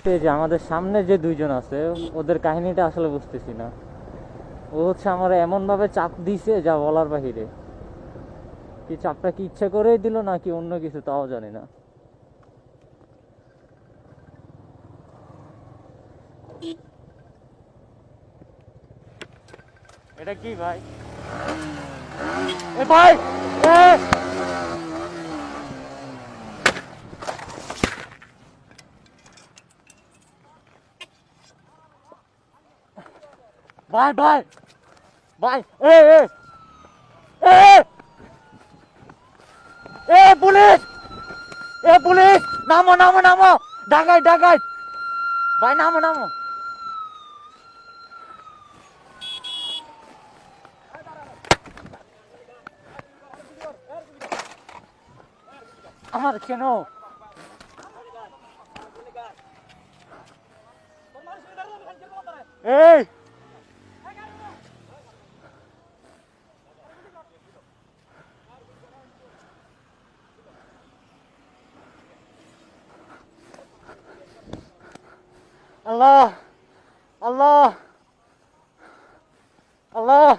বলতে যে আমাদের সামনে যে দুইজন আছে ওদের কাহিনীটা আসলে বুঝতেছি না। ও হচ্ছে আমার এমনভাবে চাপ দিছে যা বলার বাহিরে। কি চাপটা কি ইচ্ছা করেই দিল নাকি অন্য কিছু তাও জানি না। এটা কি ভাই? এ ভাই এ ভাই ভাই ভাই এ এ এ এ পুলিশ! এ পুলিশ! নামো নামো নামো! ডাকাই ডাকাই! ভাই নামো নামো! আমার কেন? এই আল্লাহ আল্লাহ আল্লাহ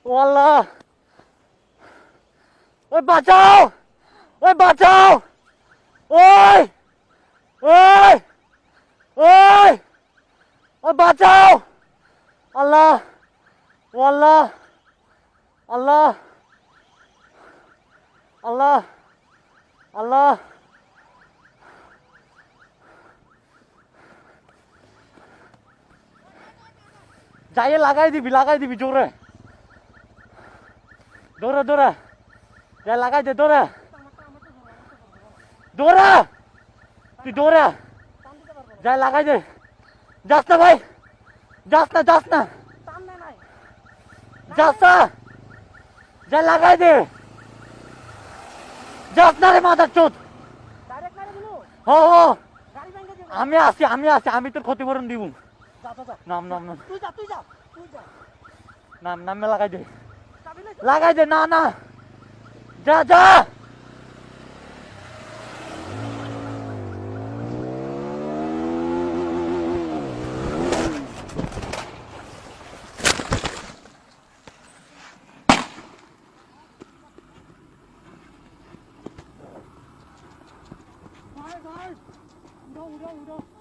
ও আল্লাহ! ওই বাঁচাও! ওই বাঁচাও! ওই ওই ওই ওই বাঁচাও! আল্লাহ ও আল্লাহ আল্লাহ আল্লাহ আল্লাহ! যাইয়ে লাগাই দিবি জোরে দৌড়া দৌড়া যাই লাগাই দে দৌড়া দৌড়া তুই দৌড়া যাই লাগাই দে যাস না ভাই যাস না যাস না যাস না যাই লাগাই দে যাস না রে মাথার চোদ হ হ আমি আসি আমি তোর ক্ষতিপূরণ দিব নাম নাম নাম নাম নামে লাগাই দে না না যা যা Udah.